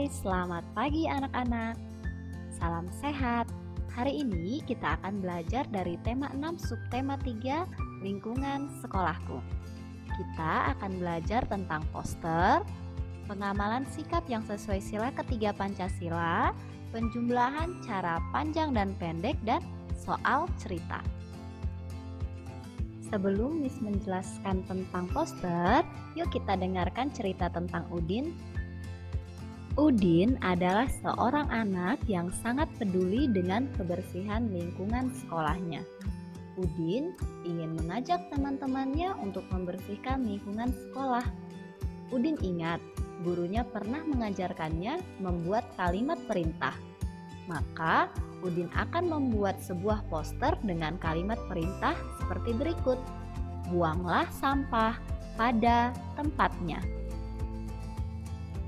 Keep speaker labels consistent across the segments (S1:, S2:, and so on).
S1: Hai, selamat pagi anak-anak. Salam sehat. Hari ini kita akan belajar dari tema 6 subtema 3 lingkungan sekolahku. Kita akan belajar tentang poster, pengamalan sikap yang sesuai sila ketiga Pancasila, penjumlahan cara panjang dan pendek, dan soal cerita. Sebelum Miss menjelaskan tentang poster, yuk kita dengarkan cerita tentang Udin. Udin adalah seorang anak yang sangat peduli dengan kebersihan lingkungan sekolahnya. Udin ingin mengajak teman-temannya untuk membersihkan lingkungan sekolah. Udin ingat, gurunya pernah mengajarkannya membuat kalimat perintah. Maka, Udin akan membuat sebuah poster dengan kalimat perintah seperti berikut. Buanglah sampah pada tempatnya.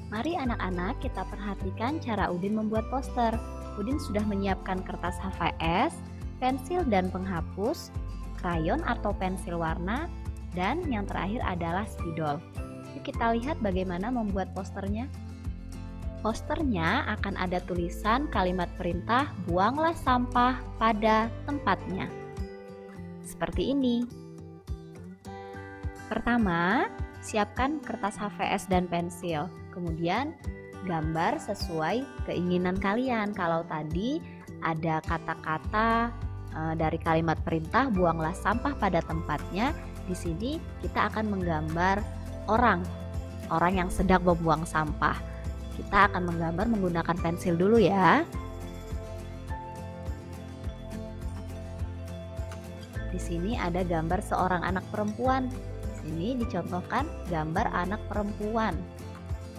S1: Mari anak-anak kita perhatikan cara Udin membuat poster. Udin sudah menyiapkan kertas HVS, pensil dan penghapus, krayon atau pensil warna, dan yang terakhir adalah spidol. Yuk kita lihat bagaimana membuat posternya. Posternya akan ada tulisan kalimat perintah buanglah sampah pada tempatnya. Seperti ini. Pertama, siapkan kertas HVS dan pensil. Kemudian gambar sesuai keinginan kalian. Kalau tadi ada kata-kata dari kalimat perintah buanglah sampah pada tempatnya, di sini kita akan menggambar orang yang sedang membuang sampah. Kita akan menggambar menggunakan pensil dulu ya. Di sini ada gambar seorang anak perempuan. Di sini dicontohkan gambar anak perempuan.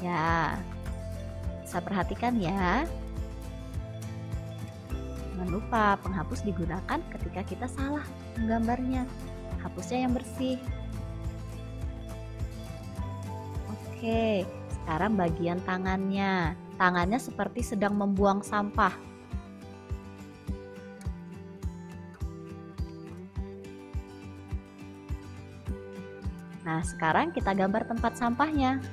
S1: Ya, bisa perhatikan ya. Jangan lupa penghapus digunakan ketika kita salah menggambarnya. Hapusnya yang bersih. Oke, sekarang bagian tangannya. Tangannya seperti sedang membuang sampah. Nah, sekarang kita gambar tempat sampahnya.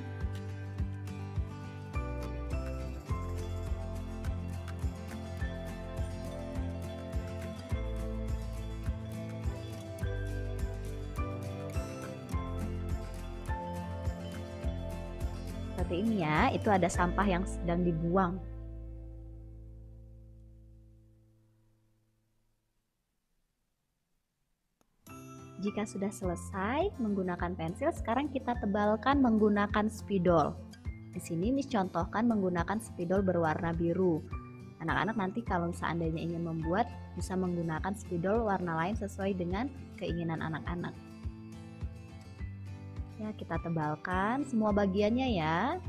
S1: Seperti ini ya, itu ada sampah yang sedang dibuang. Jika sudah selesai menggunakan pensil, sekarang kita tebalkan menggunakan spidol. Di sini Miss contohkan menggunakan spidol berwarna biru. Anak-anak nanti kalau seandainya ingin membuat, bisa menggunakan spidol warna lain sesuai dengan keinginan anak-anak. Ya, kita tebalkan semua bagiannya ya.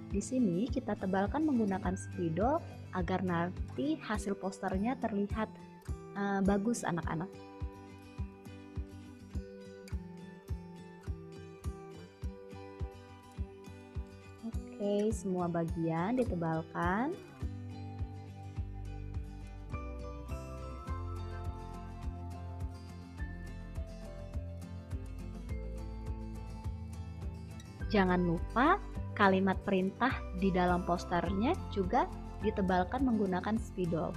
S1: Di sini kita tebalkan menggunakan spidol agar nanti hasil posternya terlihat bagus anak-anak. Oke, semua bagian ditebalkan. Jangan lupa kalimat perintah di dalam posternya juga ditebalkan menggunakan spidol.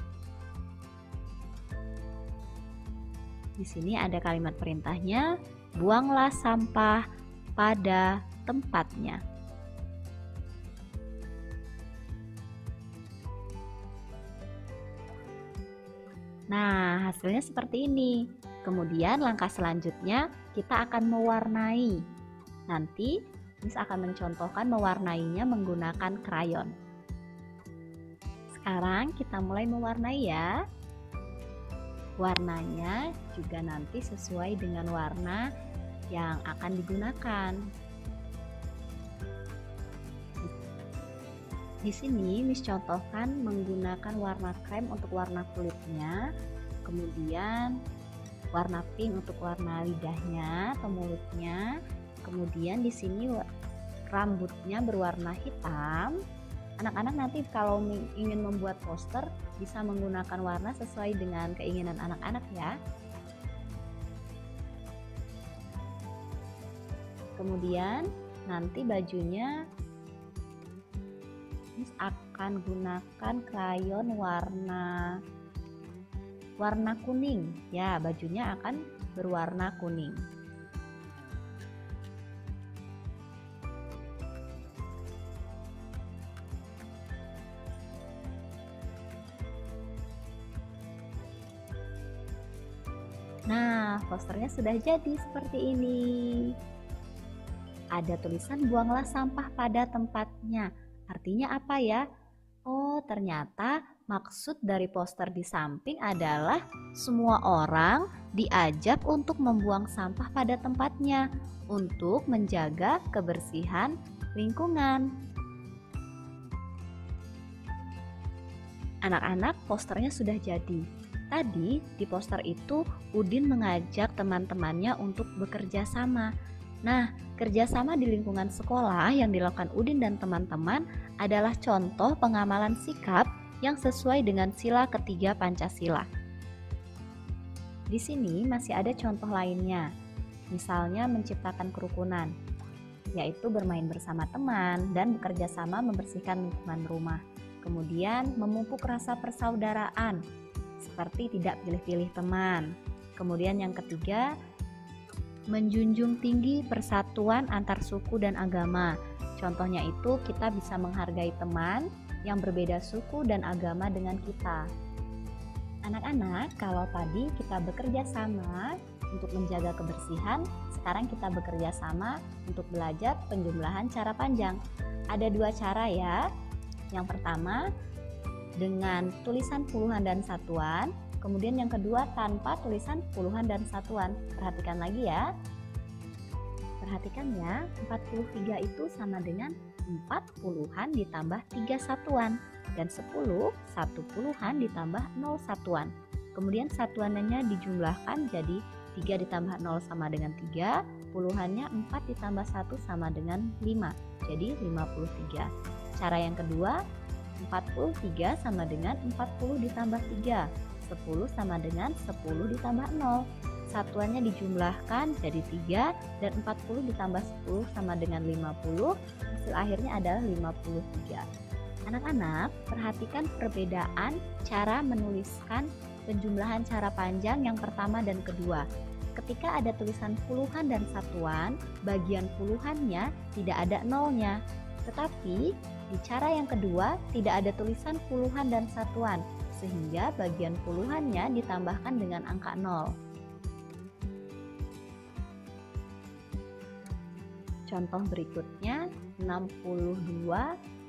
S1: Di sini ada kalimat perintahnya, buanglah sampah pada tempatnya. Nah, hasilnya seperti ini. Kemudian langkah selanjutnya kita akan mewarnai. Nanti Miss akan mencontohkan mewarnainya menggunakan krayon. Sekarang kita mulai mewarnai ya. Warnanya juga nanti sesuai dengan warna yang akan digunakan. Di sini Miss contohkan menggunakan warna krem untuk warna kulitnya, kemudian warna pink untuk warna lidahnya atau mulutnya. Kemudian di sini rambutnya berwarna hitam, Anak-anak nanti kalau ingin membuat poster bisa menggunakan warna sesuai dengan keinginan anak-anak ya. Kemudian nanti bajunya Miss akan gunakan krayon warna kuning ya, bajunya akan berwarna kuning. Nah, posternya sudah jadi seperti ini. Ada tulisan buanglah sampah pada tempatnya. Artinya apa ya? Oh, ternyata maksud dari poster di samping adalah semua orang diajak untuk membuang sampah pada tempatnya untuk menjaga kebersihan lingkungan. Anak-anak, posternya sudah jadi. Tadi di poster itu Udin mengajak teman-temannya untuk bekerja sama. Nah, kerjasama di lingkungan sekolah yang dilakukan Udin dan teman-teman adalah contoh pengamalan sikap yang sesuai dengan sila ketiga Pancasila. Di sini masih ada contoh lainnya, misalnya menciptakan kerukunan, yaitu bermain bersama teman dan bekerja sama membersihkan lingkungan rumah. Kemudian memupuk rasa persaudaraan, seperti tidak pilih-pilih teman. Kemudian yang ketiga, menjunjung tinggi persatuan antar suku dan agama. Contohnya itu kita bisa menghargai teman yang berbeda suku dan agama dengan kita. Anak-anak, kalau tadi kita bekerja sama untuk menjaga kebersihan, sekarang kita bekerja sama untuk belajar penjumlahan cara panjang. Ada dua cara ya. Yang pertama, dengan tulisan puluhan dan satuan, kemudian yang kedua tanpa tulisan puluhan dan satuan. Perhatikan lagi ya. Perhatikan ya, 43 itu sama dengan 4 puluhan ditambah 3 satuan dan 10 1 puluhan ditambah 0 satuan. Kemudian satuannya dijumlahkan jadi 3 ditambah 0 sama dengan 3, puluhannya 4 ditambah 1 sama dengan 5, jadi 53. Cara yang kedua, 43 sama dengan 40 ditambah 3, 10 sama dengan 10 ditambah 0. Satuannya dijumlahkan jadi 3 dan 40 ditambah 10 sama dengan 50, hasil akhirnya adalah 53. Anak-anak, perhatikan perbedaan cara menuliskan penjumlahan cara panjang yang pertama dan kedua. Ketika ada tulisan puluhan dan satuan, bagian puluhannya tidak ada nolnya. Tetapi di cara yang kedua tidak ada tulisan puluhan dan satuan, sehingga bagian puluhannya ditambahkan dengan angka 0. Contoh berikutnya 62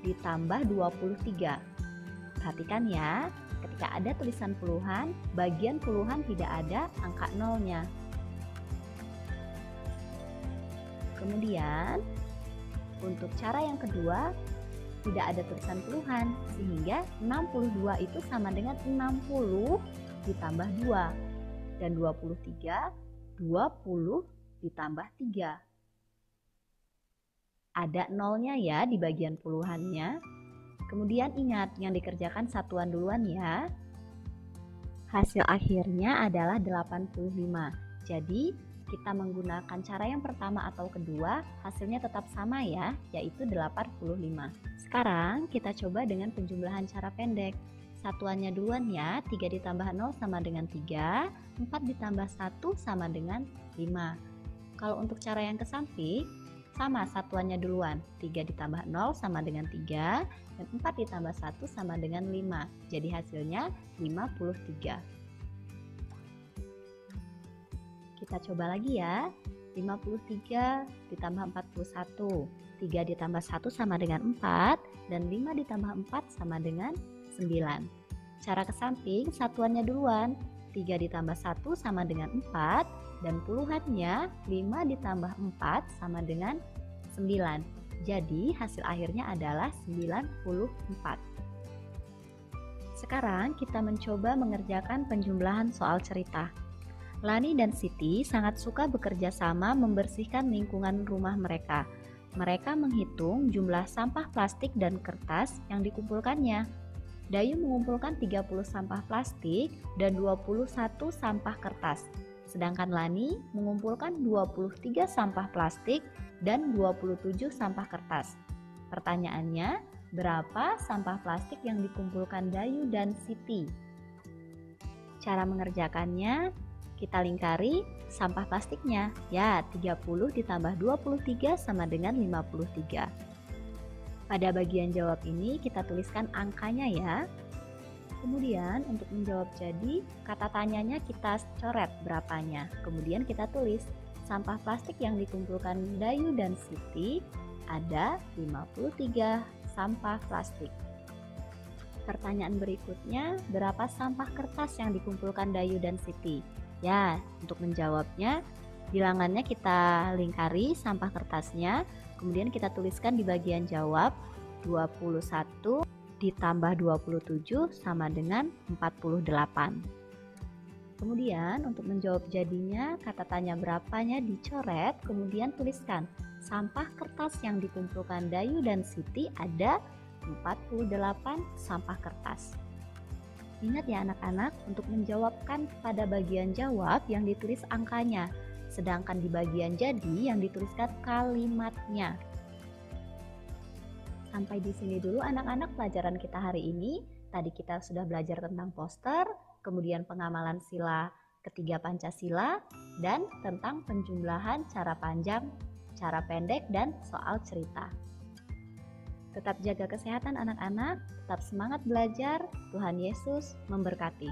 S1: ditambah 23. Perhatikan ya, ketika ada tulisan puluhan, bagian puluhan tidak ada angka 0-nya. Kemudian untuk cara yang kedua tidak ada tulisan puluhan, sehingga 62 itu sama dengan 60 ditambah 2 dan 23 20 ditambah 3. Ada nolnya ya di bagian puluhannya. Kemudian ingat yang dikerjakan satuan duluan ya. Hasil akhirnya adalah 85. Jadi kita menggunakan cara yang pertama atau kedua, hasilnya tetap sama ya, yaitu 85. Sekarang kita coba dengan penjumlahan cara pendek. Satuannya duluan ya, 3 ditambah 0 sama dengan 3, 4 ditambah 1 sama dengan 5. Kalau untuk cara yang ke samping, sama satuannya duluan, 3 ditambah 0 sama dengan 3, dan 4 ditambah 1 sama dengan 5. Jadi hasilnya 53. Kita coba lagi ya, 53 ditambah 41, 3 ditambah 1 sama dengan 4, dan 5 ditambah 4 sama dengan 9. Cara ke samping, satuannya duluan, 3 ditambah 1 sama dengan 4, dan puluhannya 5 ditambah 4 sama dengan 9. Jadi hasil akhirnya adalah 94. Sekarang kita mencoba mengerjakan penjumlahan soal cerita. Lani dan Siti sangat suka bekerja sama membersihkan lingkungan rumah mereka. Mereka menghitung jumlah sampah plastik dan kertas yang dikumpulkannya. Dayu mengumpulkan 30 sampah plastik dan 21 sampah kertas. Sedangkan Lani mengumpulkan 23 sampah plastik dan 27 sampah kertas. Pertanyaannya, berapa sampah plastik yang dikumpulkan Dayu dan Siti? Cara mengerjakannya, kita lingkari sampah plastiknya. Ya, 30 ditambah 23 sama dengan 53. Pada bagian jawab ini kita tuliskan angkanya ya. Kemudian untuk menjawab jadi, kata tanyanya kita coret berapanya. Kemudian kita tulis sampah plastik yang dikumpulkan Dayu dan Siti ada 53 sampah plastik. Pertanyaan berikutnya, berapa sampah kertas yang dikumpulkan Dayu dan Siti? Ya, untuk menjawabnya, bilangannya kita lingkari sampah kertasnya, kemudian kita tuliskan di bagian jawab 21 ditambah 27 sama dengan 48. Kemudian untuk menjawab jadinya, kata tanya berapanya dicoret, kemudian tuliskan sampah kertas yang dikumpulkan Dayu dan Siti ada 48 sampah kertas. Ingat ya anak-anak, untuk menjawabkan pada bagian jawab yang ditulis angkanya, sedangkan di bagian jadi yang dituliskan kalimatnya. Sampai di sini dulu anak-anak pelajaran kita hari ini. Tadi kita sudah belajar tentang poster, kemudian pengamalan sila ketiga Pancasila, dan tentang penjumlahan cara panjang, cara pendek, dan soal cerita. Tetap jaga kesehatan anak-anak, tetap semangat belajar, Tuhan Yesus memberkati.